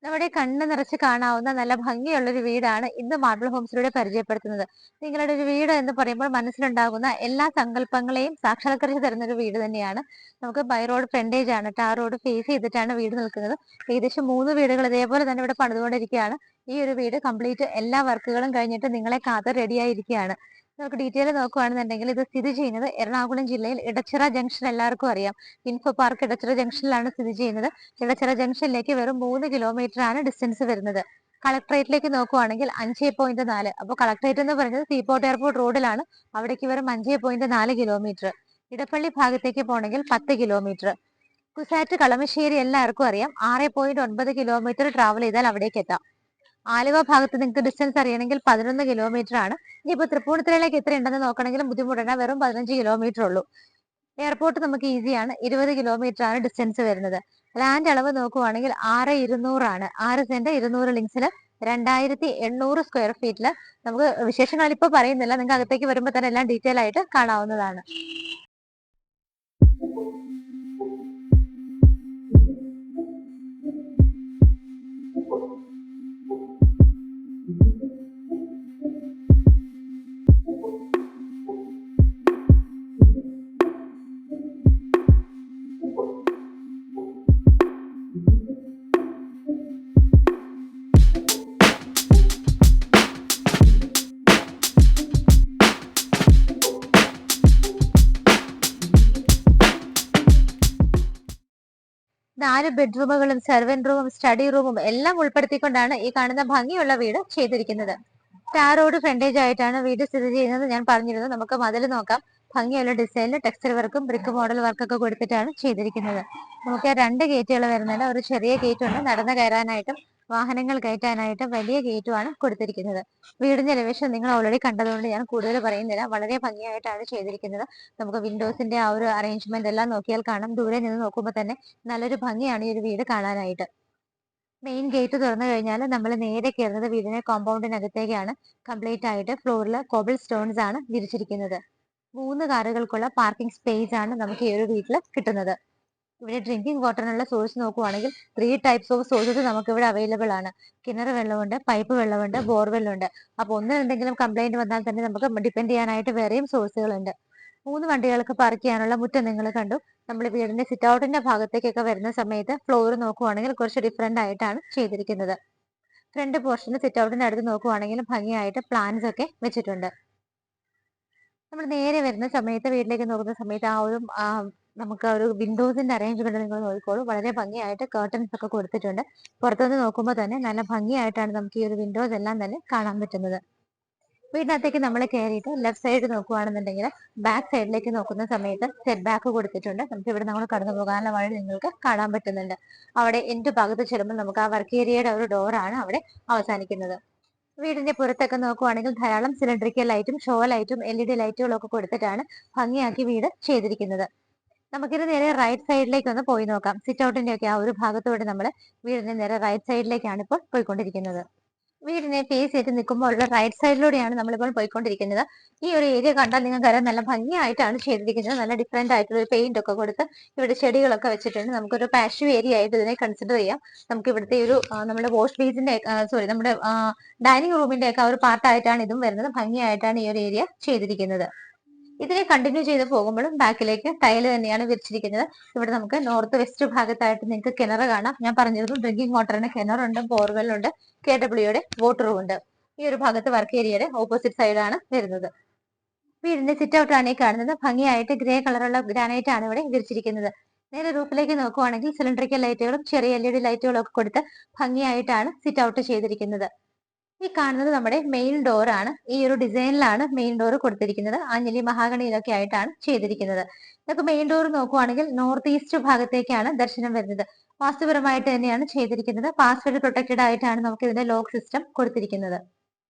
നമ്മുടെ കണ്ണ് നിറച്ച് കാണാവുന്ന നല്ല ഭംഗിയുള്ളൊരു വീടാണ് ഇന്ന് മാർബിൾ ഹോംസിലൂടെ പരിചയപ്പെടുത്തുന്നത്. നിങ്ങളുടെ ഒരു വീട് എന്ന് പറയുമ്പോൾ മനസ്സിലുണ്ടാകുന്ന എല്ലാ സങ്കല്പങ്ങളെയും സാക്ഷാത്കരിച്ച് തരുന്ന ഒരു വീട് തന്നെയാണ്. നമുക്ക് ബൈ റോഡ് ഫ്രണ്ടേജ് ആണ്, ടാർ റോഡ് ഫേസ് ചെയ്തിട്ടാണ് വീട് നിൽക്കുന്നത്. ഏകദേശം 3 വീടുകൾ ഇതേപോലെ തന്നെ ഇവിടെ പണിതുകൊണ്ടിരിക്കുകയാണ്. ഈ ഒരു വീട് കംപ്ലീറ്റ് എല്ലാ വർക്കുകളും കഴിഞ്ഞിട്ട് നിങ്ങളെ കാത്ത് റെഡിയായിരിക്കുകയാണ്. നമുക്ക് ഡീറ്റെയിൽ നോക്കുകയാണെന്നുണ്ടെങ്കിൽ ഇത് സ്ഥിതി ചെയ്യുന്നത് എറണാകുളം ജില്ലയിൽ ഇടച്ചിറ ജംഗ്ഷൻ, എല്ലാവർക്കും അറിയാം. ഇൻഫോ പാർക്ക് ഇടച്ചിറ ജംഗ്ഷനിലാണ് സ്ഥിതി ചെയ്യുന്നത്. ഇടച്ചിറ ജംഗ്ഷനിലേക്ക് വെറും 3 കിലോമീറ്റർ ആണ് ഡിസ്റ്റൻസ് വരുന്നത്. കളക്ടറേറ്റിലേക്ക് നോക്കുവാണെങ്കിൽ 5.4. അപ്പോൾ കളക്ടറേറ്റ് എന്ന് പറയുന്നത് സീപോർട്ട് എയർപോർട്ട് റോഡിലാണ്. അവിടേക്ക് വെറും 5.4 കിലോമീറ്റർ. ഇടപ്പള്ളി ഭാഗത്തേക്ക് പോകണമെങ്കിൽ 10 കിലോമീറ്റർ. കുസാറ്റ് കളമശ്ശേരി എല്ലാവർക്കും അറിയാം. 6.9 കിലോമീറ്റർ ട്രാവൽ ചെയ്താൽ അവിടേക്ക് എത്താം. ആലുവ ഭാഗത്ത് നിങ്ങൾക്ക് ഡിസ്റ്റൻസ് അറിയണമെങ്കിൽ 11 കിലോമീറ്റർ ആണ്. ഇനിയിപ്പോൾ തൃപ്പൂണിത്തുറയിലേക്ക് എത്ര ഉണ്ടെന്ന് നോക്കണമെങ്കിലും ബുദ്ധിമുട്ടാണ്. വെറും 15 കിലോമീറ്റർ ഉള്ളൂ. എയർപോർട്ട് നമുക്ക് ഈസിയാണ്. 20 കിലോമീറ്റർ ആണ് ഡിസ്റ്റൻസ് വരുന്നത്. ലാൻഡ് അളവ് നോക്കുവാണെങ്കിൽ 6,200 ആണ്. 6 സെന്റ് 200 ലിങ്സിൽ 2,800 സ്ക്വയർ ഫീറ്റില്. നമുക്ക് വിശേഷങ്ങൾ ഇപ്പോൾ പറയുന്നില്ല, നിങ്ങൾക്ക് അകത്തേക്ക് വരുമ്പോൾ തന്നെ എല്ലാം ഡീറ്റെയിൽ ആയിട്ട് കാണാവുന്നതാണ്. നാല് ബെഡ്റൂമുകളും സെർവന്റ് റൂമും സ്റ്റഡി റൂമും എല്ലാം ഉൾപ്പെടുത്തിക്കൊണ്ടാണ് ഈ കാണുന്ന ഭംഗിയുള്ള വീട് ചെയ്തിരിക്കുന്നത്. ടാർ റോഡ് ഫ്രണ്ടേജ് ആയിട്ടാണ് വീട് സ്ഥിതി ചെയ്യുന്നത്. ഞാൻ പറഞ്ഞിരുന്നു. നമുക്ക് മതിൽ നോക്കാം. ഭംഗിയുള്ള ഡിസൈനിൽ ടെക്സ്ചർ വർക്കും ബ്രിക്ക് മോഡൽ വർക്കൊക്കെ കൊടുത്തിട്ടാണ് ചെയ്തിരിക്കുന്നത്. നമുക്ക് 2 ഗേറ്റുകൾ വരുന്നുണ്ട്. ഒരു ചെറിയ ഗേറ്റ് ഉണ്ട്, നടന്നു കയറാനായിട്ടും വാഹനങ്ങൾ കയറ്റാനായിട്ടും വലിയ ഗേറ്റുമാണ് കൊടുത്തിരിക്കുന്നത്. വീടിന്റെ എലിവേഷൻ നിങ്ങൾ ഓൾറെഡി കണ്ടതുകൊണ്ട് ഞാൻ കൂടുതൽ പറയുന്നില്ല. വളരെ ഭംഗിയായിട്ടാണ് ചെയ്തിരിക്കുന്നത്. നമുക്ക് വിൻഡോസിന്റെ ആ ഒരു അറേഞ്ച്മെന്റ് എല്ലാം നോക്കിയാൽ കാണാം. ദൂരെ നിന്ന് നോക്കുമ്പോൾ തന്നെ നല്ലൊരു ഭംഗിയാണ് ഈ ഒരു വീട് കാണാനായിട്ട്. മെയിൻ ഗേറ്റ് തുറന്നു കഴിഞ്ഞാൽ നമ്മൾ നേരെ കയറുന്നത് വീടിന്റെ കോമ്പൗണ്ടിനകത്തേക്കാണ്. കംപ്ലീറ്റ് ആയിട്ട് ഫ്ലോറിൽ കോബിൾ സ്റ്റോൺസ് ആണ് വിരിച്ചിരിക്കുന്നത്. 3 കാറുകൾക്കുള്ള പാർക്കിംഗ് സ്പേസ് ആണ് നമുക്ക് ഈ ഒരു വീട്ടിൽ കിട്ടുന്നത്. ഇവിടെ ഡ്രിങ്കിങ് വാട്ടറിനുള്ള സോഴ്സ് നോക്കുവാണെങ്കിൽ 3 ടൈപ്സ് ഓഫ് സോഴ്സസ് നമുക്ക് ഇവിടെ അവൈലബിൾ ആണ്. കിണർ വെള്ളമുണ്ട്, പൈപ്പ് വെള്ളമുണ്ട്, ബോർവെല്ലുണ്ട്. അപ്പോൾ ഒന്നും എന്തെങ്കിലും കംപ്ലൈന്റ് വന്നാൽ തന്നെ നമുക്ക് ഡിപ്പെൻഡ് ചെയ്യാനായിട്ട് വേറെയും സോഴ്സുകളുണ്ട്. 3 വണ്ടികൾക്ക് പാർക്ക് ചെയ്യാനുള്ള മുറ്റം നിങ്ങൾ കണ്ടു. നമ്മൾ വീടിന്റെ സിറ്റ് ഔട്ടിന്റെ ഭാഗത്തേക്കൊക്കെ വരുന്ന സമയത്ത് ഫ്ലോർ നോക്കുവാണെങ്കിൽ കുറച്ച് ഡിഫറെന്റ് ആയിട്ടാണ് ചെയ്തിരിക്കുന്നത്. ഫ്രണ്ട് പോർഷന് സിറ്റ് ഔട്ടിന്റെ അടുത്ത് നോക്കുവാണെങ്കിൽ ഭംഗിയായിട്ട് പ്ലാന്റ്സ് ഒക്കെ വെച്ചിട്ടുണ്ട്. നമ്മൾ നേരെ വരുന്ന സമയത്ത് വീട്ടിലേക്ക് നോക്കുന്ന സമയത്ത് നമുക്ക് ഒരു വിൻഡോസിന്റെ അറേഞ്ച്മെന്റ് നിങ്ങൾ നോക്കിക്കോളൂ. വളരെ ഭംഗിയായിട്ട് കർട്ടൻസ് ഒക്കെ കൊടുത്തിട്ടുണ്ട്. പുറത്തുനിന്ന് നോക്കുമ്പോൾ തന്നെ നല്ല ഭംഗിയായിട്ടാണ് നമുക്ക് ഈ ഒരു വിൻഡോസ് എല്ലാം തന്നെ കാണാൻ പറ്റുന്നത്. വീടിനകത്തേക്ക് നമ്മൾ കയറിയിട്ട് ലെഫ്റ്റ് സൈഡ് നോക്കുകയാണെന്നുണ്ടെങ്കിൽ ബാക്ക് സൈഡിലേക്ക് നോക്കുന്ന സമയത്ത് സെറ്റ് ബാക്ക് കൊടുത്തിട്ടുണ്ട്. നമുക്ക് ഇവിടെ നമ്മൾ കടന്നു പോകാനുള്ള വഴി നിങ്ങൾക്ക് കാണാൻ പറ്റുന്നുണ്ട്. അവിടെ എൻഡ് ഭാഗത്ത് ചെല്ലുമ്പോൾ നമുക്ക് ആ വർക്ക് ഏരിയയുടെ ഒരു ഡോറാണ് അവിടെ അവസാനിക്കുന്നത്. വീടിന്റെ പുറത്തൊക്കെ നോക്കുവാണെങ്കിൽ ധാരാളം സിലിണ്ടറിക്കൽ ലൈറ്റും ഷോ ലൈറ്റും LED ലൈറ്റുകളും ഒക്കെ കൊടുത്തിട്ടാണ് ഭംഗിയാക്കി വീട് ചെയ്തിരിക്കുന്നത്. നമുക്കിത് നേരെ റൈറ്റ് സൈഡിലേക്ക് ഒന്ന് പോയി നോക്കാം. സിറ്റ് ഔട്ടിന്റെ ഒക്കെ ആ ഒരു ഭാഗത്തോടെ നമ്മൾ വീടിന്റെ നേരെ റൈറ്റ് സൈഡിലേക്കാണ് ഇപ്പോൾ പോയിക്കൊണ്ടിരിക്കുന്നത്. വീടിനെ ഫേസ് ചെയ്ത് നിൽക്കുമ്പോൾ ഉള്ള റൈറ്റ് സൈഡിലൂടെയാണ് നമ്മളിപ്പോൾ പോയിക്കൊണ്ടിരിക്കുന്നത്. ഈ ഒരു ഏരിയ കണ്ടാൽ നിങ്ങൾക്ക് അറിയാം, നല്ല ഭംഗിയായിട്ടാണ് ചെയ്തിരിക്കുന്നത്. നല്ല ഡിഫറെന്റ് ആയിട്ടുള്ള ഒരു പെയിന്റ് ഒക്കെ കൊടുത്ത് ഇവിടെ ചെടികളൊക്കെ വെച്ചിട്ടുണ്ട്. നമുക്കൊരു പാഷ് ഏരിയ ആയിട്ട് ഇതിനെ കൺസിഡർ ചെയ്യാം. നമുക്ക് ഇവിടുത്തെ ഒരു നമ്മുടെ വാഷ് ബേസിന്റെ നമ്മുടെ ഡൈനിങ് റൂമിന്റെ ഒക്കെ ഒരു പാർട്ടായിട്ടാണ് ഇതും വരുന്നത്. ഭംഗിയായിട്ടാണ് ഈ ഒരു ഏരിയ ചെയ്തിരിക്കുന്നത്. ഇതിനെ കണ്ടിന്യൂ ചെയ്ത് പോകുമ്പോഴും ബാക്കിലേക്ക് ടൈല് തന്നെയാണ് വിരിച്ചിരിക്കുന്നത്. ഇവിടെ നമുക്ക് നോർത്ത് വെസ്റ്റ് ഭാഗത്തായിട്ട് നിങ്ങൾക്ക് കിണർ കാണാം. ഞാൻ പറഞ്ഞിരുന്നു ഡ്രിങ്കിങ് വാട്ടറിന് കിണറുണ്ട്, ബോർവെല്ലുണ്ട്, KWയുടെ വാട്ടറും ഉണ്ട്. ഈ ഒരു ഭാഗത്ത് വർക്ക് ഏരിയയുടെ ഓപ്പോസിറ്റ് സൈഡാണ് വരുന്നത്. വീടിന്റെ സിറ്റ് ഔട്ട് ആണ് ഈ കാണുന്നത്. ഭംഗിയായിട്ട് ഗ്രേ കളറുള്ള ഗ്രാനൈറ്റ് ആണ് ഇവിടെ വിരിച്ചിരിക്കുന്നത്. നേരെ റൂഫിലേക്ക് നോക്കുവാണെങ്കിൽ സിലിണ്ടറിക്കൽ ലൈറ്റുകളും ചെറിയ LED ലൈറ്റുകളും ഒക്കെ കൊടുത്ത് ഭംഗിയായിട്ടാണ് സിറ്റ് ഔട്ട് ചെയ്തിരിക്കുന്നത്. ഈ കാണുന്നത് നമ്മുടെ മെയിൻ ഡോർ ആണ്. ഈ ഒരു ഡിസൈനിലാണ് മെയിൻ ഡോർ കൊടുത്തിരിക്കുന്നത്. ആഞ്ഞിലി മഹാഗണിയിലൊക്കെ ആയിട്ടാണ് ചെയ്തിരിക്കുന്നത്. നമുക്ക് മെയിൻ ഡോർ നോക്കുവാണെങ്കിൽ നോർത്ത് ഈസ്റ്റ് ഭാഗത്തേക്കാണ് ദർശനം വരുന്നത്. വാസ്തുപരമായിട്ട് തന്നെയാണ് ചെയ്തിരിക്കുന്നത്. പാസ്വേഡ് പ്രൊട്ടക്റ്റഡ് ആയിട്ടാണ് നമുക്ക് ഇതിന്റെ ലോക്ക് സിസ്റ്റം കൊടുത്തിരിക്കുന്നത്.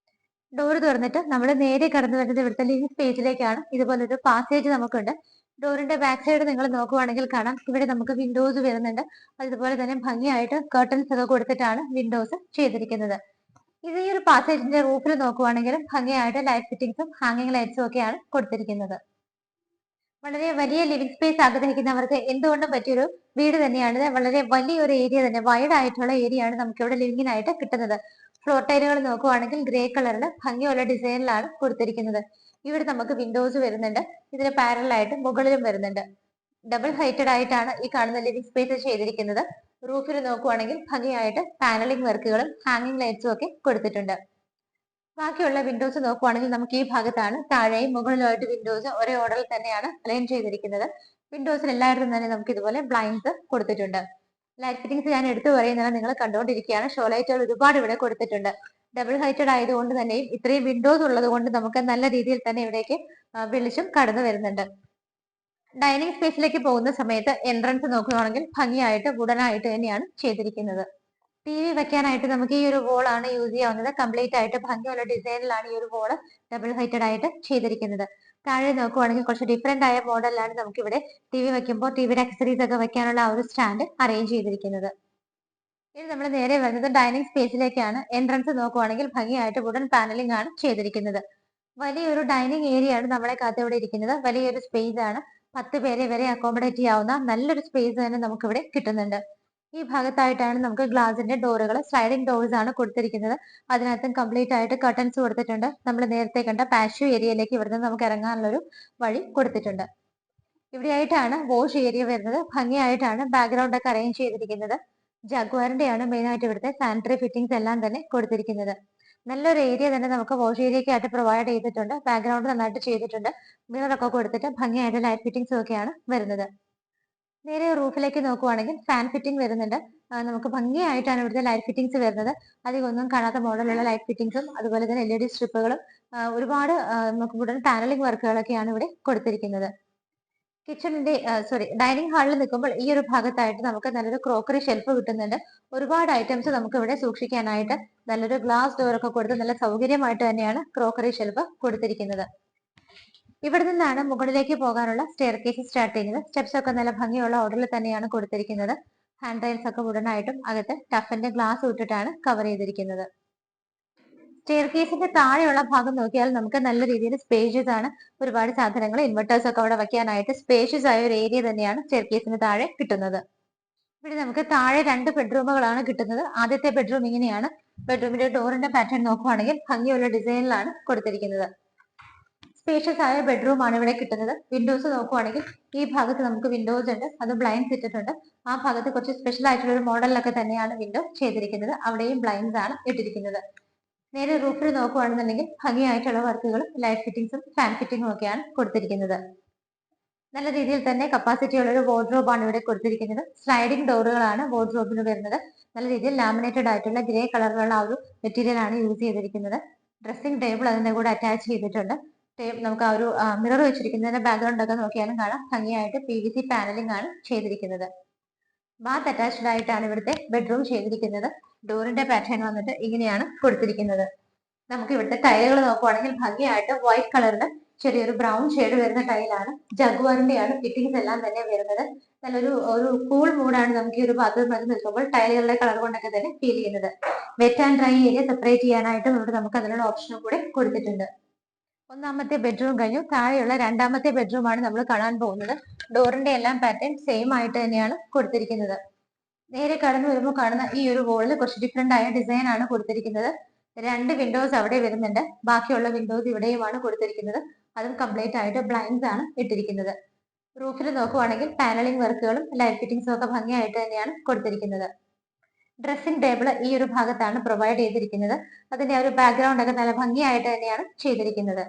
ഡോർ തുറന്നിട്ട് നമ്മൾ നേരെ കടന്നു വരുന്നത് ഇവിടുത്തെ ലിവിംഗ് സ്പേസിലേക്കാണ്. ഇതുപോലൊരു പാസേജ് നമുക്കുണ്ട്. ഡോറിന്റെ ബാക്ക് സൈഡ് നിങ്ങൾ നോക്കുവാണെങ്കിൽ കാണാം, ഇവിടെ നമുക്ക് വിൻഡോസ് വരുന്നുണ്ട്. അതുപോലെ തന്നെ ഭംഗിയായിട്ട് കർട്ടൻസ് ഒക്കെ കൊടുത്തിട്ടാണ് വിൻഡോസ് ചെയ്തിരിക്കുന്നത്. ഇത് ഈ ഒരു പാസേജിന്റെ റൂഫിൽ നോക്കുവാണെങ്കിലും ഭംഗിയായിട്ട് ലൈറ്റ് ഫിറ്റിംഗ്സും ഹാങ്ങിങ് ലൈറ്റ്സും ഒക്കെയാണ് കൊടുത്തിരിക്കുന്നത്. വളരെ വലിയ ലിവിംഗ് സ്പേസ് ആഗ്രഹിക്കുന്നവർക്ക് എന്തുകൊണ്ടും പറ്റിയൊരു വീട് തന്നെയാണിത്. വളരെ വലിയൊരു ഏരിയ തന്നെ, വൈഡ് ആയിട്ടുള്ള ഏരിയ ആണ് നമുക്ക് ഇവിടെ ലിവിങ്ങിനായിട്ട് കിട്ടുന്നത്. ഫ്ലോർ ടൈലുകൾ നോക്കുവാണെങ്കിൽ ഗ്രേ കളറിൽ ഭംഗിയുള്ള ഡിസൈനിലാണ് കൊടുത്തിരിക്കുന്നത്. ഇവിടെ നമുക്ക് വിൻഡോസ് വരുന്നുണ്ട്. ഇതിന് പാരലായിട്ട് മുകളിലും വരുന്നുണ്ട്. ഡബിൾ ഹൈറ്റഡ് ആയിട്ടാണ് ഈ കാണുന്ന ലിവിംഗ് സ്പേസ് ചെയ്തിരിക്കുന്നത്. റൂഫിൽ നോക്കുവാണെങ്കിൽ ഭംഗിയായിട്ട് പാനലിംഗ് വർക്കുകളും ഹാങ്ങിങ് ലൈറ്റ്സും ഒക്കെ കൊടുത്തിട്ടുണ്ട്. ബാക്കിയുള്ള വിൻഡോസ് നോക്കുവാണെങ്കിൽ നമുക്ക് ഈ ഭാഗത്താണ് താഴെയും മുകളിലുമായിട്ട് വിൻഡോസ് ഒരേ ഓർഡറിൽ തന്നെയാണ് അലൈൻ ചെയ്തിരിക്കുന്നത്. വിൻഡോസിൽ എല്ലായിടത്തും തന്നെ നമുക്ക് ഇതുപോലെ ബ്ലൈൻഡ്സ് കൊടുത്തിട്ടുണ്ട്. ലൈറ്റ് ഫിറ്റിംഗ്സ് ഞാൻ എടുത്തു പറയുന്നത് നിങ്ങൾ കണ്ടുകൊണ്ടിരിക്കുകയാണ്. ഷോ ലൈറ്റുകൾ ഒരുപാട് ഇവിടെ കൊടുത്തിട്ടുണ്ട്. ഡബിൾ ഹൈറ്റഡ് ആയതുകൊണ്ട് തന്നെയും ഇത്രയും വിൻഡോസ് ഉള്ളത് കൊണ്ട് നമുക്ക് നല്ല രീതിയിൽ തന്നെ ഇവിടേക്ക് വെളിച്ചം കടന്നു വരുന്നുണ്ട്. ഡൈനിങ് സ്പേസിലേക്ക് പോകുന്ന സമയത്ത് എൻട്രൻസ് നോക്കുകയാണെങ്കിൽ ഭംഗിയായിട്ട് വുഡനായിട്ട് തന്നെയാണ് ചെയ്തിരിക്കുന്നത്. ടി വി വെക്കാനായിട്ട് നമുക്ക് ഈ ഒരു വോൾ ആണ് യൂസ് ചെയ്യാവുന്നത്. കംപ്ലീറ്റ് ആയിട്ട് ഭംഗിയുള്ള ഡിസൈനിലാണ് ഈ ഒരു വോള് ഡബിൾ ഹൈറ്റഡ് ആയിട്ട് ചെയ്തിരിക്കുന്നത്. താഴെ നോക്കുവാണെങ്കിൽ കുറച്ച് ഡിഫറെന്റ് ആയ മോഡലിലാണ് നമുക്ക് ഇവിടെ ടി വി വെക്കുമ്പോൾ ടിവിയുടെ അക്സസറീസ് ഒക്കെ വെക്കാനുള്ള ആ ഒരു സ്റ്റാൻഡ് അറേഞ്ച് ചെയ്തിരിക്കുന്നത്. ഇനി നമ്മൾ നേരെ വരുന്നത് ഡൈനിങ് സ്പേസിലേക്കാണ്. എൻട്രൻസ് നോക്കുവാണെങ്കിൽ ഭംഗിയായിട്ട് വുഡൻ പാനലിംഗ് ആണ് ചെയ്തിരിക്കുന്നത്. വലിയൊരു ഡൈനിങ് ഏരിയ ആണ് നമ്മളെ കാത്തിവിടെ ഇരിക്കുന്നത്. വലിയൊരു സ്പേസ് ആണ്. 10 പേരെ വരെ അക്കോമഡേറ്റ് ചെയ്യാവുന്ന നല്ലൊരു സ്പേസ് തന്നെ നമുക്ക് ഇവിടെ കിട്ടുന്നുണ്ട്. ഈ ഭാഗത്തായിട്ടാണ് നമുക്ക് ഗ്ലാസിന്റെ ഡോറുകൾ, സ്ലൈഡിംഗ് ഡോർസ് ആണ് കൊടുത്തിരിക്കുന്നത്. അതിനകത്തും കംപ്ലീറ്റ് ആയിട്ട് കർട്ടൻസ് കൊടുത്തിട്ടുണ്ട്. നമ്മൾ നേരത്തെ കണ്ട പാഷ്യൂ ഏരിയയിലേക്ക് ഇവിടുന്ന് നമുക്ക് ഇറങ്ങാനുള്ള ഒരു വഴി കൊടുത്തിട്ടുണ്ട്. ഇവിടെയായിട്ടാണ് വാഷ് ഏരിയ വരുന്നത്. ഭംഗിയായിട്ടാണ് ബാക്ക്ഗ്രൗണ്ട് ഒക്കെ അറേഞ്ച് ചെയ്തിരിക്കുന്നത്. ജഗ്വാറിന്റെയാണ് മെയിൻ ആയിട്ട് ഇവിടുത്തെ സാനിറ്ററി ഫിറ്റിംഗ്സ് എല്ലാം തന്നെ കൊടുത്തിരിക്കുന്നത്. നല്ലൊരു ഏരിയ തന്നെ നമുക്ക് വാഷ് ഏരിയയ്ക്ക് ആയിട്ട് പ്രൊവൈഡ് ചെയ്തിട്ടുണ്ട്. ബാക്ക്ഗ്രൗണ്ട് നന്നായിട്ട് ചെയ്തിട്ടുണ്ട്. മിററൊക്കെ കൊടുത്തിട്ട് ഭംഗിയായിട്ട് ലൈറ്റ് ഫിറ്റിംഗ്സും ഒക്കെയാണ് വരുന്നത്. നേരെ റൂഫിലേക്ക് നോക്കുവാണെങ്കിൽ ഫാൻ ഫിറ്റിംഗ് വരുന്നുണ്ട്. നമുക്ക് ഭംഗിയായിട്ടാണ് ഇവിടുത്തെ ലൈറ്റ് ഫിറ്റിംഗ്സ് വരുന്നത്. അധികം ഒന്നും കാണാത്ത മോഡലുള്ള ലൈറ്റ് ഫിറ്റിംഗ്സും അതുപോലെ തന്നെ LED സ്ട്രിപ്പുകളും ഒരുപാട് നമുക്ക് ഉടൻ പാനലിംഗ് വർക്കുകളൊക്കെയാണ് ഇവിടെ കൊടുത്തിരിക്കുന്നത്. കിച്ചണിന്റെ ഡൈനിങ് ഹാളിൽ നിൽക്കുമ്പോൾ ഈ ഒരു ഭാഗത്തായിട്ട് നമുക്ക് നല്ലൊരു ക്രോക്കറി ഷെൽഫ് കിട്ടുന്നുണ്ട്. ഒരുപാട് ഐറ്റംസ് നമുക്ക് ഇവിടെ സൂക്ഷിക്കാനായിട്ട് നല്ലൊരു ഗ്ലാസ് ഡോർ ഒക്കെ കൊടുത്ത് നല്ല സൗകര്യമായിട്ട് തന്നെയാണ് ക്രോക്കറി ഷെൽഫ് കൊടുത്തിരിക്കുന്നത്. ഇവിടെ നിന്നാണ് മുകളിലേക്ക് പോകാനുള്ള സ്റ്റെയർ കേസ് സ്റ്റാർട്ട് ചെയ്യുന്നത്. സ്റ്റെപ്സ് ഒക്കെ നല്ല ഭംഗിയുള്ള ഓർഡറിൽ തന്നെയാണ് കൊടുത്തിരിക്കുന്നത്. ഹാൻഡ് റൈൽസ് ഒക്കെ വുഡനായിട്ടും അകത്ത് ടഫിന്റെ ഗ്ലാസ് ഇട്ടിട്ടാണ് കവർ ചെയ്തിരിക്കുന്നത്. സ്റ്റെയർ കേസിന്റെ താഴെയുള്ള ഭാഗം നോക്കിയാൽ നമുക്ക് നല്ല രീതിയിൽ സ്പേഷ്യസ് ആണ്. ഒരുപാട് സാധനങ്ങൾ, ഇൻവെർട്ടേഴ്സ് ഒക്കെ അവിടെ വയ്ക്കാനായിട്ട് സ്പേഷ്യസ് ആയ ഒരു ഏരിയ തന്നെയാണ് സ്റ്റെയർ കേസിന് താഴെ കിട്ടുന്നത്. ഇവിടെ നമുക്ക് താഴെ 2 ബെഡ്റൂമുകളാണ് കിട്ടുന്നത്. ആദ്യത്തെ ബെഡ്റൂം ഇങ്ങനെയാണ്. ബെഡ്റൂമിന്റെ ഡോറിന്റെ പാറ്റേൺ നോക്കുവാണെങ്കിൽ ഭംഗിയുള്ള ഡിസൈനിലാണ് കൊടുത്തിരിക്കുന്നത്. സ്പേഷ്യസ് ആയ ബെഡ്റൂം ആണ് ഇവിടെ കിട്ടുന്നത്. വിൻഡോസ് നോക്കുവാണെങ്കിൽ ഈ ഭാഗത്ത് നമുക്ക് വിൻഡോസ് ഉണ്ട്, അത് ബ്ലൈൻഡ്സ് ഇട്ടിട്ടുണ്ട്. ആ ഭാഗത്ത് കുറച്ച് സ്പെഷ്യൽ ആയിട്ടുള്ള ഒരു മോഡലിലൊക്കെ തന്നെയാണ് വിൻഡോ ചെയ്തിരിക്കുന്നത്. അവിടെയും ബ്ലൈൻഡ്സ് ആണ് ഇട്ടിരിക്കുന്നത്. നേരെ റൂഫിൽ നോക്കുവാണെന്നുണ്ടെങ്കിൽ ഭംഗിയായിട്ടുള്ള വർക്കുകളും ലൈറ്റ് ഫിറ്റിംഗ്സും ഫാൻ ഫിറ്റിംഗും ഒക്കെയാണ് കൊടുത്തിരിക്കുന്നത്. നല്ല രീതിയിൽ തന്നെ കപ്പാസിറ്റി ഉള്ള ഒരു വാർഡ്രോബ് ആണ് ഇവിടെ കൊടുത്തിരിക്കുന്നത്. സ്ലൈഡിംഗ് ഡോറുകളാണ് വാർഡ്രോബിന് വരുന്നത്. നല്ല രീതിയിൽ ലാമിനേറ്റഡ് ആയിട്ടുള്ള ഗ്രേ കളറിലുള്ള ആ ഒരു മെറ്റീരിയൽ ആണ് യൂസ് ചെയ്തിരിക്കുന്നത്. ഡ്രസ്സിംഗ് ടേബിൾ അതിന്റെ കൂടെ അറ്റാച്ച് ചെയ്തിട്ടുണ്ട്. നമുക്ക് ആ ഒരു മിറർ വെച്ചിരിക്കുന്നതിന്റെ ബാക്ക്ഗ്രൗണ്ട് ഒക്കെ നോക്കിയാലും കാണാം ഭംഗിയായിട്ട് PVC പാനലിംഗ് ആണ് ചെയ്തിരിക്കുന്നത്. ബാത്ത് അറ്റാച്ച്ഡ് ആയിട്ടാണ് ഇവിടുത്തെ ബെഡ്റൂം ചെയ്തിരിക്കുന്നത്. ഡോറിന്റെ പാറ്റേൺ വന്നിട്ട് ഇങ്ങനെയാണ് കൊടുത്തിരിക്കുന്നത്. നമുക്ക് ഇവിടുത്തെ ടൈലുകൾ നോക്കുവാണെങ്കിൽ ഭംഗിയായിട്ട് വൈറ്റ് കളറിൽ ചെറിയൊരു ബ്രൗൺ ഷെയ്ഡ് വരുന്ന ടൈലാണ്. ജഗ്വാറിന്റെയാണ് ഫിറ്റിംഗ്സ് എല്ലാം തന്നെ വരുന്നത്. നല്ലൊരു കൂൾ മൂഡാണ് നമുക്ക് ഈ ഒരു ബാത്റൂമിൽ നിൽക്കുമ്പോൾ ടൈലുകളുടെ കളർ കൊണ്ടൊക്കെ തന്നെ ഫീൽ ചെയ്യുന്നത്. Wet and dry area separate ചെയ്യാനായിട്ടും ഇവിടെ നമുക്ക് അതിനുള്ള ഓപ്ഷനും കൂടെ കൊടുത്തിട്ടുണ്ട്. ഒന്നാമത്തെ ബെഡ്റൂം കഴിഞ്ഞു. താഴെയുള്ള രണ്ടാമത്തെ ബെഡ്റൂം ആണ് നമ്മൾ കാണാൻ പോകുന്നത്. ഡോറിന്റെ എല്ലാം പാറ്റേൺ സെയിം ആയിട്ട് തന്നെയാണ് കൊടുത്തിരിക്കുന്നത്. നേരെ കടന്നു വരുമ്പോൾ കാണുന്ന ഈ ഒരു വോളിൽ കുറച്ച് ഡിഫറെന്റ് ആയ ഡിസൈൻ ആണ് കൊടുത്തിരിക്കുന്നത്. 2 വിൻഡോസ് അവിടെ വരുന്നുണ്ട്. ബാക്കിയുള്ള വിൻഡോസ് ഇവിടെയുമാണ് കൊടുത്തിരിക്കുന്നത്. അതും കംപ്ലീറ്റ് ആയിട്ട് ബ്ലൈൻഡ്സ് ആണ് ഇട്ടിരിക്കുന്നത്. റൂഫിൽ നോക്കുവാണെങ്കിൽ പാനലിംഗ് വർക്കുകളും ലൈറ്റ് ഫിറ്റിംഗ്സും ഒക്കെ ഭംഗിയായിട്ട് തന്നെയാണ് കൊടുത്തിരിക്കുന്നത്. ഡ്രസ്സിംഗ് ടേബിൾ ഈ ഒരു ഭാഗത്താണ് പ്രൊവൈഡ് ചെയ്തിരിക്കുന്നത്. അതിന്റെ ഒരു ബാക്ക്ഗ്രൗണ്ട് ഒക്കെ നല്ല ഭംഗിയായിട്ട് തന്നെയാണ് ചെയ്തിരിക്കുന്നത്.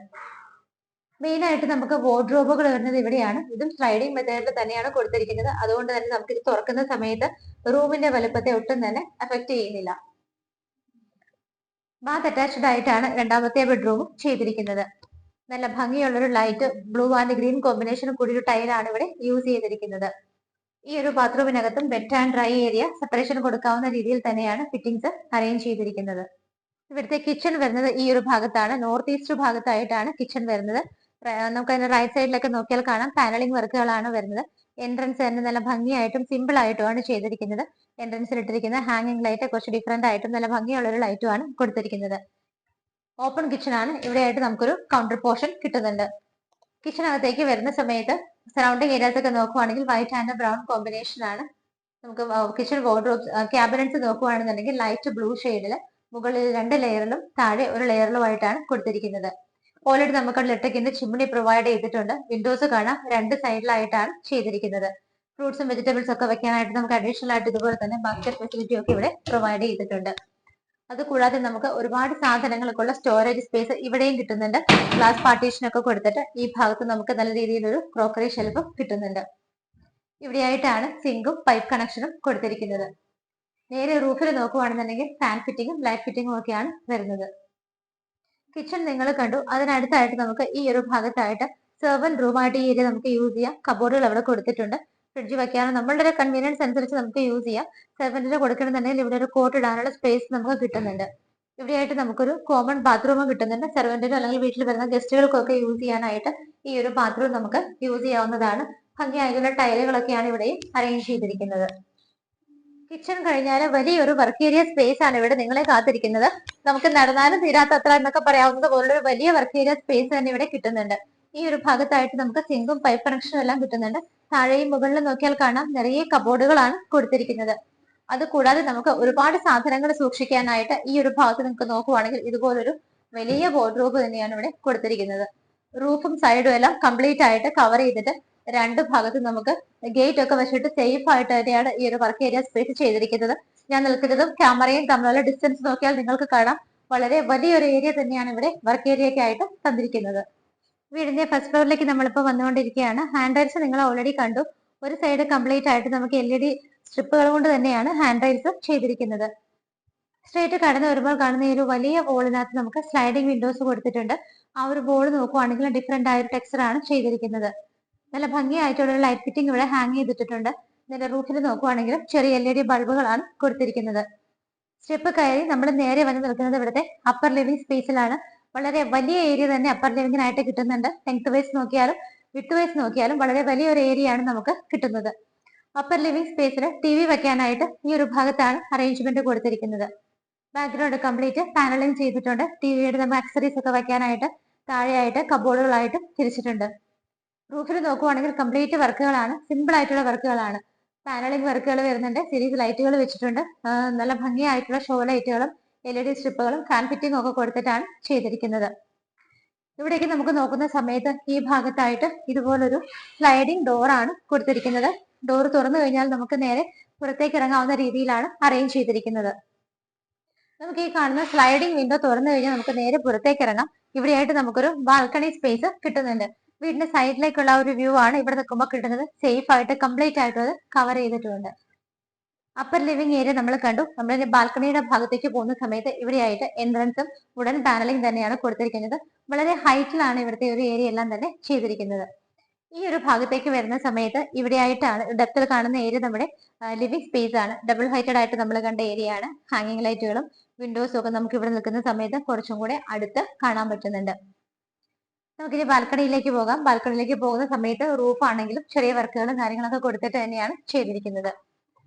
മെയിൻ ആയിട്ട് നമുക്ക് വാർഡ്രോബുകൾ വരുന്നത് ഇവിടെയാണ്. ഇതും സ്ലൈഡിംഗ് മെത്തേഡിൽ തന്നെയാണ് കൊടുത്തിരിക്കുന്നത്. അതുകൊണ്ട് തന്നെ നമുക്ക് ഇത് തുറക്കുന്ന സമയത്ത് റൂമിന്റെ വലുപ്പത്തെ ഒട്ടും തന്നെ അഫക്ട് ചെയ്യുന്നില്ല. ബാത്ത് അറ്റാച്ച്ഡ് ആയിട്ടാണ് രണ്ടാമത്തെ ബെഡ്റൂം ചെയ്തിരിക്കുന്നത്. നല്ല ഭംഗിയുള്ളൊരു light blue and green combination കൂടി ഒരു ടൈലാണ് ഇവിടെ യൂസ് ചെയ്തിരിക്കുന്നത്. ഈ ഒരു ബാത്റൂമിനകത്തും wet and dry area separation കൊടുക്കാവുന്ന രീതിയിൽ തന്നെയാണ് ഫിറ്റിംഗ്സ് അറേഞ്ച് ചെയ്തിരിക്കുന്നത്. ഇവിടുത്തെ കിച്ചൺ വരുന്നത് ഈ ഒരു ഭാഗത്താണ്. നോർത്ത് ഈസ്റ്റ് ഭാഗത്തായിട്ടാണ് കിച്ചൺ വരുന്നത്. നമുക്ക് അതിന്റെ റൈറ്റ് സൈഡിലൊക്കെ നോക്കിയാൽ കാണാം പാനലിംഗ് വർക്കുകളാണ് വരുന്നത്. എൻട്രൻസ് തന്നെ നല്ല ഭംഗിയായിട്ടും സിമ്പിൾ ആയിട്ടുമാണ് ചെയ്തിരിക്കുന്നത്. എൻട്രൻസിൽ ഇട്ടിരിക്കുന്ന ഹാങ്ങിങ് ലൈറ്റ് കുറച്ച് ഡിഫറെന്റ് ആയിട്ടും നല്ല ഭംഗിയുള്ള ഒരു ലൈറ്റുമാണ് കൊടുത്തിരിക്കുന്നത്. ഓപ്പൺ കിച്ചൺ ആണ്. ഇവിടെയായിട്ട് നമുക്കൊരു കൗണ്ടർ പോർഷൻ കിട്ടുന്നുണ്ട്. കിച്ചണകത്തേക്ക് വരുന്ന സമയത്ത് സറൗണ്ടിങ് ഏരിയാസ് ഒക്കെ നോക്കുവാണെങ്കിൽ വൈറ്റ് ആൻഡ് ബ്രൗൺ കോമ്പിനേഷൻ ആണ്. നമുക്ക് കിച്ചൺ വാർഡ്രോബ്സ് ക്യാബിനറ്റ്സ് നോക്കുവാണെന്നുണ്ടെങ്കിൽ ലൈറ്റ് ബ്ലൂ ഷെയ്ഡിൽ മുകളിൽ 2 ലെയറിലും താഴെ 1 ലെയറിലുമായിട്ടാണ് കൊടുത്തിരിക്കുന്നത്. ഓൾറെഡി നമുക്ക് ഇലക്ട്രിക്കിന്റെ ചിമ്മിണി പ്രൊവൈഡ് ചെയ്തിട്ടുണ്ട്. വിൻഡോസ് കാണാം, 2 സൈഡിലായിട്ടാണ് ചെയ്തിരിക്കുന്നത്. ഫ്രൂട്ട്സും വെജിറ്റബിൾസ് ഒക്കെ വെക്കാനായിട്ട് നമുക്ക് അഡീഷണൽ ആയിട്ട് ഇതുപോലെ തന്നെ ബാസ്ക്കറ്റ് ഫെസിലിറ്റി ഒക്കെ ഇവിടെ പ്രൊവൈഡ് ചെയ്തിട്ടുണ്ട്. അതുകൂടാതെ നമുക്ക് ഒരുപാട് സാധനങ്ങളൊക്കെ ഉള്ള സ്റ്റോറേജ് സ്പേസ് ഇവിടെയും കിട്ടുന്നുണ്ട്. ഗ്ലാസ് പാർട്ടീഷൻ ഒക്കെ കൊടുത്തിട്ട് ഈ ഭാഗത്ത് നമുക്ക് നല്ല രീതിയിലൊരു ക്രോക്കറി ഷെൽഫും കിട്ടുന്നുണ്ട്. ഇവിടെയായിട്ടാണ് സിങ്കും പൈപ്പ് കണക്ഷനും കൊടുത്തിരിക്കുന്നത്. നേരെ റൂഫിൽ നോക്കുവാണെന്നുണ്ടെങ്കിൽ ഫാൻ ഫിറ്റിങ്ങും ലൈറ്റ് ഫിറ്റിങ്ങും ഒക്കെയാണ് വരുന്നത്. കിച്ചൺ നിങ്ങൾ കണ്ടു. അതിനടുത്തായിട്ട് നമുക്ക് ഈ ഒരു ഭാഗത്തായിട്ട് സെർവന്റ് റൂമായിട്ട് ഈ ഏരിയ നമുക്ക് യൂസ് ചെയ്യാം. കബോർഡുകൾ അവിടെ കൊടുത്തിട്ടുണ്ട്. ഫ്രിഡ്ജ് വെക്കാനും നമ്മളുടെ ഒരു കൺവീനിയൻസ് അനുസരിച്ച് നമുക്ക് യൂസ് ചെയ്യാം. സെർവന്റിന് കൊടുക്കണമെന്നുണ്ടെങ്കിൽ ഇവിടെ ഒരു കോട്ട് ഇടാനുള്ള സ്പേസ് നമുക്ക് കിട്ടുന്നുണ്ട്. ഇവിടെയായിട്ട് നമുക്കൊരു കോമൺ ബാത്റൂമും കിട്ടുന്നുണ്ട്. സെർവന്റിനോ അല്ലെങ്കിൽ വീട്ടിൽ വരുന്ന ഗസ്റ്റുകൾക്കൊക്കെ യൂസ് ചെയ്യാനായിട്ട് ഈ ഒരു ബാത്റൂം നമുക്ക് യൂസ് ചെയ്യാവുന്നതാണ്. ഭംഗിയായിട്ടുള്ള ടൈലുകളൊക്കെയാണ് ഇവിടെയും അറേഞ്ച് ചെയ്തിരിക്കുന്നത്. കിച്ചൺ കഴിഞ്ഞാൽ വലിയൊരു വർക്ക് ഏരിയ സ്പേസ് ആണ് ഇവിടെ നിങ്ങളെ കാത്തിരിക്കുന്നത്. നമുക്ക് നടന്നാലും തീരാത്തത്ര എന്നൊക്കെ പറയാവുന്നത് പോലുള്ള വലിയ വർക്ക് ഏരിയ സ്പേസ് തന്നെ ഇവിടെ കിട്ടുന്നുണ്ട്. ഈ ഒരു ഭാഗത്തായിട്ട് നമുക്ക് സിങ്കും പൈപ്പ് കണക്ഷനും എല്ലാം കിട്ടുന്നുണ്ട്. താഴെയും മുകളിലും നോക്കിയാൽ കാണാം, നിറയെ കബോർഡുകളാണ് കൊടുത്തിരിക്കുന്നത്. അതുകൂടാതെ നമുക്ക് ഒരുപാട് സാധനങ്ങൾ സൂക്ഷിക്കാനായിട്ട് ഈ ഒരു ഭാഗത്ത് നിങ്ങൾക്ക് നോക്കുവാണെങ്കിൽ ഇതുപോലൊരു വലിയ വാർഡ്രോബ് തന്നെയാണ് ഇവിടെ കൊടുത്തിരിക്കുന്നത്. റൂഫും സൈഡും എല്ലാം കംപ്ലീറ്റ് ആയിട്ട് കവർ ചെയ്തിട്ട് 2 ഭാഗത്തും നമുക്ക് ഗേറ്റ് ഒക്കെ വെച്ചിട്ട് സേഫ് ആയിട്ട് തന്നെയാണ് ഈ ഒരു വർക്ക് ഏരിയ സ്പേസ് ചെയ്തിരിക്കുന്നത്. ഞാൻ നിൽക്കുന്നതും ക്യാമറയും തമ്മിലുള്ള ഡിസ്റ്റൻസ് നോക്കിയാൽ നിങ്ങൾക്ക് കാണാം, വളരെ വലിയൊരു ഏരിയ തന്നെയാണ് ഇവിടെ വർക്ക് ഏരിയയ്ക്ക് ആയിട്ട് തന്നിരിക്കുന്നത്. വീടിന്റെ ഫസ്റ്റ് ഫ്ലോറിലേക്ക് നമ്മളിപ്പോൾ വന്നുകൊണ്ടിരിക്കുകയാണ്. ഹാൻഡ് റൈൽസ് നിങ്ങൾ ഓൾറെഡി കണ്ടു. ഒരു സൈഡ് കംപ്ലീറ്റ് ആയിട്ട് നമുക്ക് LED സ്ട്രിപ്പുകൾ കൊണ്ട് തന്നെയാണ് ഹാൻഡ് റൈൽസ് ചെയ്തിരിക്കുന്നത്. സ്ട്രേറ്റ് കടന്നു വരുമ്പോൾ കാണുന്ന ഈ ഒരു വലിയ വോളിനകത്ത് നമുക്ക് സ്ലൈഡിംഗ് വിൻഡോസ് കൊടുത്തിട്ടുണ്ട്. ആ ഒരു ബോൾ നോക്കുവാണെങ്കിൽ ഡിഫറെന്റ് ആയ ഒരു ടെക്സ്ചർ ആണ് ചെയ്തിരിക്കുന്നത്. നല്ല ഭംഗിയായിട്ടുള്ള ലൈറ്റ് ഫിറ്റിംഗ് ഇവിടെ ഹാങ് ചെയ്തിട്ടുണ്ട്. ഇതിന്റെ റൂഫിൽ നോക്കുവാണെങ്കിലും ചെറിയ LED ബൾബുകളാണ് കൊടുത്തിരിക്കുന്നത്. സ്റ്റെപ്പ് കയറി നമ്മൾ നേരെ വന്ന് നിൽക്കുന്നത് ഇവിടുത്തെ അപ്പർ ലിവിംഗ് സ്പേസിലാണ്. വളരെ വലിയ ഏരിയ തന്നെ അപ്പർ ലിവിംഗിനായിട്ട് കിട്ടുന്നുണ്ട്. ലെങ്ത് വൈസ് നോക്കിയാലും വിത്ത് വൈസ് നോക്കിയാലും വളരെ വലിയൊരു ഏരിയ ആണ് നമുക്ക് കിട്ടുന്നത്. അപ്പർ ലിവിംഗ് സ്പേസിൽ TV വെക്കാനായിട്ട് ഈ ഒരു ഭാഗത്താണ് അറേഞ്ച്മെന്റ് കൊടുത്തിരിക്കുന്നത്. ബാക്ക്ഗ്രൗണ്ട് കംപ്ലീറ്റ് പാനലിംഗ് ചെയ്തിട്ടുണ്ട്. TVയുടെ നമ്മൾ ആക്സറീസ് ഒക്കെ വെക്കാനായിട്ട് താഴെയായിട്ട് കബോർഡുകളായിട്ട് തിരിച്ചിട്ടുണ്ട്. റൂഫിൽ നോക്കുവാണെങ്കിൽ കംപ്ലീറ്റ് വർക്കുകളാണ്, സിമ്പിൾ ആയിട്ടുള്ള വർക്കുകളാണ്. പാനലിംഗ് വർക്കുകൾ വരുന്നുണ്ട്. സീരീസ് ലൈറ്റുകൾ വെച്ചിട്ടുണ്ട്. നല്ല ഭംഗിയായിട്ടുള്ള ഷോ ലൈറ്റുകളും LED സ്ട്രിപ്പുകളും ഫാൻ ഫിറ്റിംഗും ഒക്കെ കൊടുത്തിട്ടാണ് ചെയ്തിരിക്കുന്നത്. ഇവിടേക്ക് നമുക്ക് നോക്കുന്ന സമയത്ത് ഈ ഭാഗത്തായിട്ട് ഇതുപോലൊരു സ്ലൈഡിംഗ് ഡോർ ആണ് കൊടുത്തിരിക്കുന്നത്. ഡോർ തുറന്നു കഴിഞ്ഞാൽ നമുക്ക് നേരെ പുറത്തേക്ക് ഇറങ്ങാവുന്ന രീതിയിലാണ് അറേഞ്ച് ചെയ്തിരിക്കുന്നത്. നമുക്ക് ഈ കാണുന്ന സ്ലൈഡിംഗ് വിൻഡോ തുറന്നു കഴിഞ്ഞാൽ നമുക്ക് നേരെ പുറത്തേക്ക് ഇറങ്ങാം. ഇവിടെയായിട്ട് നമുക്കൊരു ബാൽക്കണി സ്പേസ് കിട്ടുന്നുണ്ട്. വീടിന്റെ സൈഡിലേക്കുള്ള ഒരു വ്യൂ ആണ് ഇവിടെ നിൽക്കുമ്പോൾ കിട്ടുന്നത്. സേഫ് ആയിട്ട് കംപ്ലീറ്റ് ആയിട്ട് അത് കവർ ചെയ്തിട്ടുണ്ട്. അപ്പർ ലിവിംഗ് ഏരിയ നമ്മൾ കണ്ടു. നമ്മൾ ബാൽക്കണിയുടെ ഭാഗത്തേക്ക് പോകുന്ന സമയത്ത് ഇവിടെയായിട്ട് എൻട്രൻസും വുഡൻ പാനലിംഗ് തന്നെയാണ് കൊടുത്തിരിക്കുന്നത്. വളരെ ഹൈറ്റിലാണ് ഇവിടുത്തെ ഒരു ഏരിയ എല്ലാം തന്നെ ചെയ്തിരിക്കുന്നത്. ഈ ഒരു ഭാഗത്തേക്ക് വരുന്ന സമയത്ത് ഇവിടെയായിട്ടാണ് ഡെപ്തിൽ കാണുന്ന ഏരിയ നമ്മുടെ ലിവിംഗ് സ്പേസ് ആണ്. ഡബിൾ ഹൈറ്റഡ് ആയിട്ട് നമ്മൾ കണ്ട ഏരിയ ആണ്. ഹാങ്ങിങ് ലൈറ്റുകളും വിൻഡോസും ഒക്കെ നമുക്ക് ഇവിടെ നിൽക്കുന്ന സമയത്ത് കുറച്ചും കൂടെ അടുത്ത് കാണാൻ പറ്റുന്നുണ്ട്. നമുക്കിനി ബാൽക്കണിയിലേക്ക് പോകാം. ബാൽക്കണിയിലേക്ക് പോകുന്ന സമയത്ത് റൂഫ് ആണെങ്കിലും ചെറിയ വർക്കുകളും കാര്യങ്ങളൊക്കെ കൊടുത്തിട്ട് തന്നെയാണ് ചെയ്തിരിക്കുന്നത്.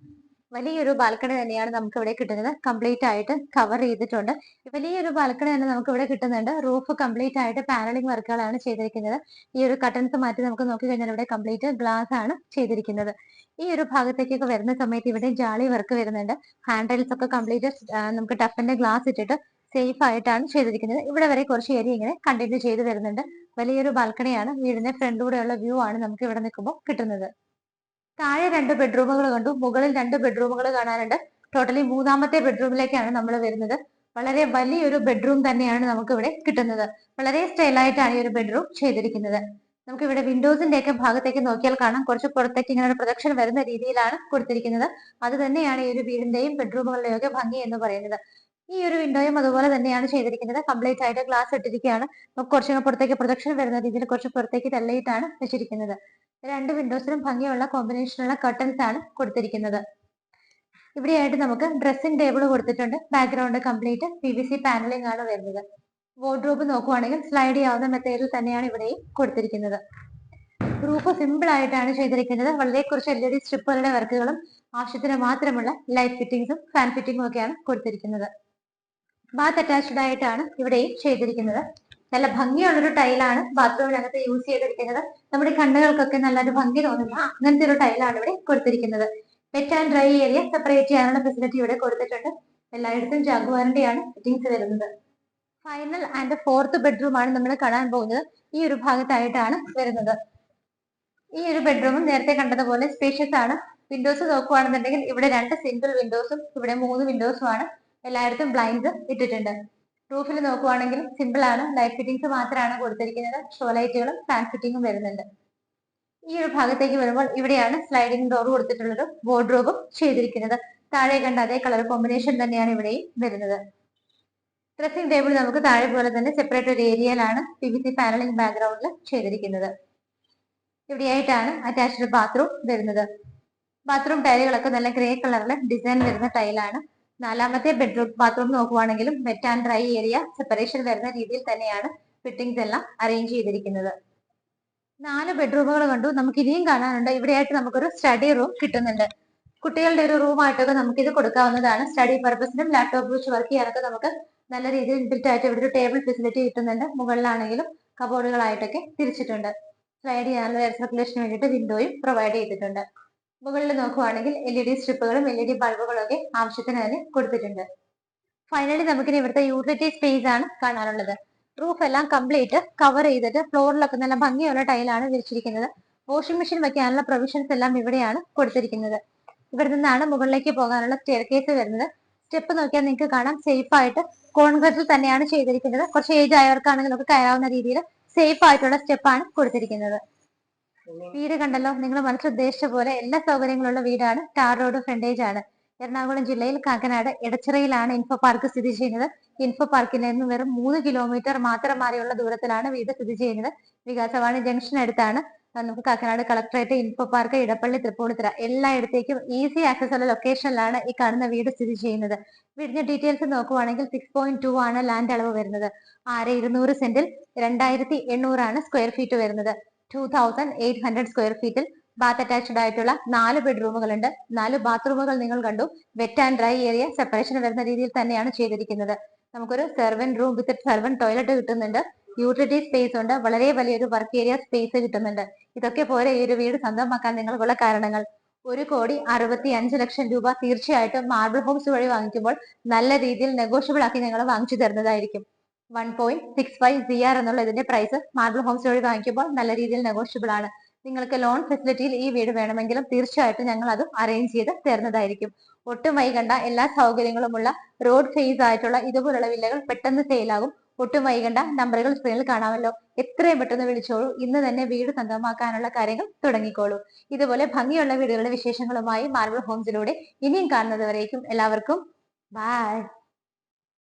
വലിയൊരു ബാൽക്കണി തന്നെയാണ് നമുക്ക് ഇവിടെ കിട്ടുന്നത്. കംപ്ലീറ്റ് ആയിട്ട് കവർ ചെയ്തിട്ടുണ്ട്. വലിയൊരു ബാൽക്കണി തന്നെ നമുക്ക് ഇവിടെ കിട്ടുന്നുണ്ട്. റൂഫ് കംപ്ലീറ്റ് ആയിട്ട് പാനലിംഗ് വർക്കുകളാണ് ചെയ്തിരിക്കുന്നത്. ഈ ഒരു കട്ടൻസ് മാറ്റി നമുക്ക് നോക്കി കഴിഞ്ഞാൽ ഇവിടെ കംപ്ലീറ്റ് ഗ്ലാസ് ആണ് ചെയ്തിരിക്കുന്നത്. ഈ ഒരു ഭാഗത്തേക്കൊക്കെ വരുന്ന സമയത്ത് ഇവിടെ ജാളി വർക്ക് വരുന്നുണ്ട്. ഹാൻഡ് റൈൽസ് ഒക്കെ കംപ്ലീറ്റ് നമുക്ക് ടഫിന്റെ ഗ്ലാസ് ഇട്ടിട്ട് സേഫ് ആയിട്ടാണ് ചെയ്തിരിക്കുന്നത്. ഇവിടെ വരെ കുറച്ച് ഏരിയ ഇങ്ങനെ കണ്ടിന്യൂ ചെയ്ത് വരുന്നുണ്ട്. വലിയൊരു ബാൽക്കണിയാണ്. വീടിന്റെ ഫ്രണ്ടിലൂടെയുള്ള വ്യൂ ആണ് നമുക്ക് ഇവിടെ നിൽക്കുമ്പോൾ കിട്ടുന്നത്. താഴെ 2 ബെഡ്റൂമുകൾ കണ്ടു. മുകളിൽ 2 ബെഡ്റൂമുകൾ കാണാനുണ്ട്. ടോട്ടലി 3ാമത്തെ ബെഡ്റൂമിലേക്കാണ് നമ്മൾ വരുന്നത്. വളരെ വലിയൊരു ബെഡ്റൂം തന്നെയാണ് നമുക്ക് ഇവിടെ കിട്ടുന്നത്. വളരെ സ്റ്റൈലായിട്ടാണ് ഈ ഒരു ബെഡ്റൂം ചെയ്തിരിക്കുന്നത്. നമുക്ക് ഇവിടെ വിൻഡോസിന്റെ ഒക്കെ ഭാഗത്തേക്ക് നോക്കിയാൽ കാണാം, കുറച്ച് പുറത്തേക്ക് ഇങ്ങനെ ഒരു പ്രൊജക്ഷൻ വരുന്ന രീതിയിലാണ് കൊടുത്തിരിക്കുന്നത്. അത് തന്നെയാണ് ഈ ഒരു വീടിന്റെയും ബെഡ്റൂമുകളുടെയും ഒക്കെ ഭംഗി എന്ന് പറയുന്നത്. ഈ ഒരു വിൻഡോയും അതുപോലെ തന്നെയാണ് ചെയ്തിരിക്കുന്നത്. കംപ്ലീറ്റ് ആയിട്ട് ഗ്ലാസ് ഇട്ടിരിക്കുകയാണ്. നമുക്ക് കുറച്ച് പുറത്തേക്ക് പ്രൊജക്ഷൻ വരുന്ന രീതിയിൽ കുറച്ച് പുറത്തേക്ക് തള്ളിയിട്ടാണ് വെച്ചിരിക്കുന്നത്. 2 വിൻഡോസിലും ഭംഗിയുള്ള കോമ്പിനേഷനുള്ള കർട്ടൻസ് ആണ് കൊടുത്തിരിക്കുന്നത്. ഇവിടെയായിട്ട് നമുക്ക് ഡ്രസ്സിംഗ് ടേബിൾ കൊടുത്തിട്ടുണ്ട്. ബാക്ക്ഗ്രൗണ്ട് കംപ്ലീറ്റ് PVC പാനലിംഗ് ആണ് വരുന്നത്. വാർഡ്രോബ് നോക്കുവാണെങ്കിൽ സ്ലൈഡ് ചെയ്യാവുന്ന മെത്തേഡിൽ തന്നെയാണ് ഇവിടെയും കൊടുത്തിരിക്കുന്നത്. റൂഫ് സിമ്പിൾ ആയിട്ടാണ് ചെയ്തിരിക്കുന്നത്. വളരെ കുറച്ച് LED സ്ട്രിപ്പുകളുടെ വർക്കുകളും ആവശ്യത്തിന് മാത്രമുള്ള ലൈറ്റ് ഫിറ്റിംഗ്സും ഫാൻ ഫിറ്റിംഗും ഒക്കെയാണ് കൊടുത്തിരിക്കുന്നത്. ബാത്ത് അറ്റാച്ച്ഡ് ആയിട്ടാണ് ഇവിടെയും ചെയ്തിരിക്കുന്നത്. നല്ല ഭംഗിയുള്ളൊരു ടൈലാണ് ബാത്റൂമിനകത്ത് യൂസ് ചെയ്തിരിക്കുന്നത്. നമ്മുടെ കണ്ണുകൾക്കൊക്കെ നല്ലൊരു ഭംഗി തോന്നുന്ന അങ്ങനത്തെ ഒരു ടൈലാണ് ഇവിടെ കൊടുത്തിരിക്കുന്നത്. Wet and dry area separate ചെയ്യാനുള്ള ഫെസിലിറ്റി ഇവിടെ കൊടുത്തിട്ടുണ്ട്. എല്ലായിടത്തും ജാഗ്വാറിന്റെയാണ് ഫിറ്റിംഗ്സ് വരുന്നത്. ഫൈനൽ ആൻഡ് ഫോർത്ത് ബെഡ്റൂം ആണ് നമ്മൾ കാണാൻ പോകുന്നത്. ഈ ഒരു ഭാഗത്തായിട്ടാണ് വരുന്നത്. ഈ ഒരു ബെഡ്റൂമും നേരത്തെ കണ്ടതുപോലെ സ്പേഷ്യസ് ആണ്. വിൻഡോസ് നോക്കുകയാണെന്നുണ്ടെങ്കിൽ ഇവിടെ 2 സിംഗിൾ വിൻഡോസും ഇവിടെ 3 വിൻഡോസും ആണ്. എല്ലായിടത്തും ബ്ലൈൻഡ്സ് ഇട്ടിട്ടുണ്ട്. റൂഫിൽ നോക്കുവാണെങ്കിൽ സിമ്പിൾ ആണ്. ലൈറ്റ് ഫിറ്റിംഗ്സ് മാത്രമാണ് കൊടുത്തിരിക്കുന്നത്. ഷോ ലൈറ്റുകളും ഫാൻ ഫിറ്റിംഗും വരുന്നുണ്ട്. ഈ ഒരു ഭാഗത്തേക്ക് വരുമ്പോൾ ഇവിടെയാണ് സ്ലൈഡിംഗ് ഡോർ കൊടുത്തിട്ടുള്ളത്. വാർഡ്രോബും ചെയ്തിരിക്കുന്നത്. താഴെ കണ്ട അതേ കളർ കോമ്പിനേഷൻ തന്നെയാണ് ഇവിടെയും വരുന്നത്. ഡ്രസ്സിംഗ് ടേബിൾ നമുക്ക് താഴെ പോലെ തന്നെ സെപ്പറേറ്റ് ഒരു ഏരിയയിലാണ് PVC പാനലിംഗ് ബാക്ക്ഗ്രൗണ്ടിൽ ചെയ്തിരിക്കുന്നത്. ഇവിടെയായിട്ടാണ് അറ്റാച്ച്ഡ് ബാത്റൂം വരുന്നത്. ബാത്റൂം ടൈലുകളൊക്കെ നല്ല ഗ്രേ കളറിൽ ഡിസൈൻ വരുന്ന ടൈലാണ്. 4ാമത്തെ ബെഡ്റൂം ബാത്റൂം നോക്കുവാണെങ്കിലും wet and dry area separation വരുന്ന രീതിയിൽ തന്നെയാണ് ഫിറ്റിംഗ്സ് എല്ലാം അറേഞ്ച് ചെയ്തിരിക്കുന്നത്. 4 ബെഡ്റൂമുകൾ കണ്ടു. നമുക്ക് ഇനിയും കാണാനുണ്ട്. ഇവിടെയായിട്ട് നമുക്കൊരു സ്റ്റഡി റൂം കിട്ടുന്നുണ്ട്. കുട്ടികളുടെ ഒരു റൂമായിട്ടൊക്കെ നമുക്ക് ഇത് കൊടുക്കാവുന്നതാണ്. സ്റ്റഡി പർപ്പസിനും ലാപ്ടോപ്പ് വെച്ച് വർക്ക് ചെയ്യാനൊക്കെ നമുക്ക് നല്ല രീതിയിൽ ഇൻബിൽറ്റ് ആയിട്ട് ഇവിടെ ഒരു ടേബിൾ ഫെസിലിറ്റി കിട്ടുന്നുണ്ട്. മുകളിലാണെങ്കിലും കബോർഡുകളായിട്ടൊക്കെ തിരിച്ചിട്ടുണ്ട്. സ്ലൈഡ് ചെയ്യാനുള്ള എയർ സർക്കുലേഷന് വേണ്ടിയിട്ട് വിൻഡോയും പ്രൊവൈഡ് ചെയ്തിട്ടുണ്ട്. മുകളിൽ നോക്കുവാണെങ്കിൽ LED സ്ട്രിപ്പുകളും LED ബൾബുകളും ഒക്കെ ആവശ്യത്തിന് തന്നെ കൊടുത്തിട്ടുണ്ട്. ഫൈനലി നമുക്കിനി ഇവിടുത്തെ യൂട്ടിലിറ്റി സ്പേസ് ആണ് കാണാനുള്ളത്. റൂഫ് എല്ലാം കംപ്ലീറ്റ് കവർ ചെയ്തിട്ട് ഫ്ലോറിലൊക്കെ നല്ല ഭംഗിയുള്ള ടൈലാണ് വിരിച്ചിരിക്കുന്നത്. വാഷിംഗ് മെഷീൻ വെക്കാനുള്ള പ്രൊവിഷൻസ് എല്ലാം ഇവിടെയാണ് കൊടുത്തിരിക്കുന്നത്. ഇവിടെ നിന്നാണ് മുകളിലേക്ക് പോകാനുള്ള സ്റ്റെയർ കേസ് വരുന്നത്. സ്റ്റെപ്പ് നോക്കിയാൽ നിങ്ങൾക്ക് കാണാം സേഫ് ആയിട്ട് കോൺക്രീറ്റിൽ തന്നെയാണ് ചെയ്തിരിക്കുന്നത്. കുറച്ച് ഏജ് ആയവർക്കാണെങ്കിൽ നമുക്ക് കയറാവുന്ന രീതിയിൽ സേഫ് ആയിട്ടുള്ള സ്റ്റെപ്പാണ് കൊടുത്തിരിക്കുന്നത്. വീട് കണ്ടല്ലോ. നിങ്ങൾ മനസ്സുദ്ദേശിച്ച പോലെ എല്ലാ സൗകര്യങ്ങളുള്ള വീടാണ്. ടാർ റോഡ് ഫ്രണ്ടേജ് ആണ്. എറണാകുളം ജില്ലയിൽ കാക്കനാട് എടച്ചിറയിലാണ് ഇൻഫോ പാർക്ക് സ്ഥിതി ചെയ്യുന്നത്. ഇൻഫോ പാർക്കിൽ നിന്ന് വെറും 3 കിലോമീറ്റർ മാത്രം മാറിയുള്ള ദൂരത്തിലാണ് വീട് സ്ഥിതി ചെയ്യുന്നത്. വികാസവാണി ജംഗ്ഷൻ അടുത്താണ്. നമുക്ക് Kakkanad collectorate, info park, Edappally, Tripunithura എല്ലായിടത്തേക്കും ഈസി ആക്സസ് ഉള്ള ലൊക്കേഷനിലാണ് ഈ കാണുന്ന വീട് സ്ഥിതി ചെയ്യുന്നത്. വീടിന്റെ ഡീറ്റെയിൽസ് നോക്കുവാണെങ്കിൽ 6.2 ആണ് ലാൻഡ് അളവ് വരുന്നത്. 200 സെന്റിൽ 2800 ആണ് സ്ക്വയർ ഫീറ്റ് വരുന്നത്. 2800 സ്ക്വയർ ഫീറ്റിൽ ബാത്ത് അറ്റാച്ച്ഡ് ആയിട്ടുള്ള 4 ബെഡ്റൂമുകളുണ്ട്. 4 ബാത്റൂമുകൾ നിങ്ങൾ കണ്ടു. Wet and dry area separation വരുന്ന രീതിയിൽ തന്നെയാണ് ചെയ്തിരിക്കുന്നത്. നമുക്കൊരു servant room with servant toilet കിട്ടുന്നുണ്ട്. യൂട്ടിലിറ്റി സ്പേസ് ഉണ്ട്. വളരെ വലിയൊരു വർക്ക് ഏരിയ സ്പേസ് കിട്ടുന്നുണ്ട്. ഇതൊക്കെ പോലെ ഈ ഒരു വീട് സ്വന്തമാക്കാൻ നിങ്ങൾക്കുള്ള കാരണങ്ങൾ. 1,65,00,000 രൂപ തീർച്ചയായിട്ടും മാർബിൾ ഹോംസ് വഴി വാങ്ങിക്കുമ്പോൾ നല്ല രീതിയിൽ നെഗോഷ്യബിൾ ആക്കി ഞങ്ങൾ വാങ്ങിച്ചു തരുന്നതായിരിക്കും. 1.65 CR എന്നുള്ള ഇതിന്റെ പ്രൈസ് മാർബിൾ ഹോംസ് വഴി വാങ്ങിക്കുമ്പോൾ നല്ല രീതിയിൽ നെഗോഷ്യബിൾ ആണ്. നിങ്ങൾക്ക് ലോൺ ഫെസിലിറ്റിയിൽ ഈ വീട് വേണമെങ്കിലും തീർച്ചയായിട്ടും ഞങ്ങൾ അത് അറേഞ്ച് ചെയ്ത് തരുന്നതായിരിക്കും. ഒട്ടും വൈകണ്ട. എല്ലാ സൗകര്യങ്ങളുമുള്ള റോഡ് ഫേസ് ആയിട്ടുള്ള ഇതുപോലുള്ള വില്ലകൾ പെട്ടെന്ന് സെയിലാകും. ഒട്ടും വൈകണ്ട. നമ്പറുകൾ സ്ക്രീനിൽ കാണാമല്ലോ. എത്രയും പെട്ടെന്ന് വിളിച്ചോളൂ. ഇന്ന് തന്നെ വീട് സ്വന്തമാക്കാനുള്ള കാര്യങ്ങൾ തുടങ്ങിക്കോളൂ. ഇതുപോലെ ഭംഗിയുള്ള വീടുകളുടെ വിശേഷങ്ങളുമായി മാർബിൾ ഹോംസിലൂടെ ഇനിയും കാണുന്നത് വരേക്കും എല്ലാവർക്കും ബൈ.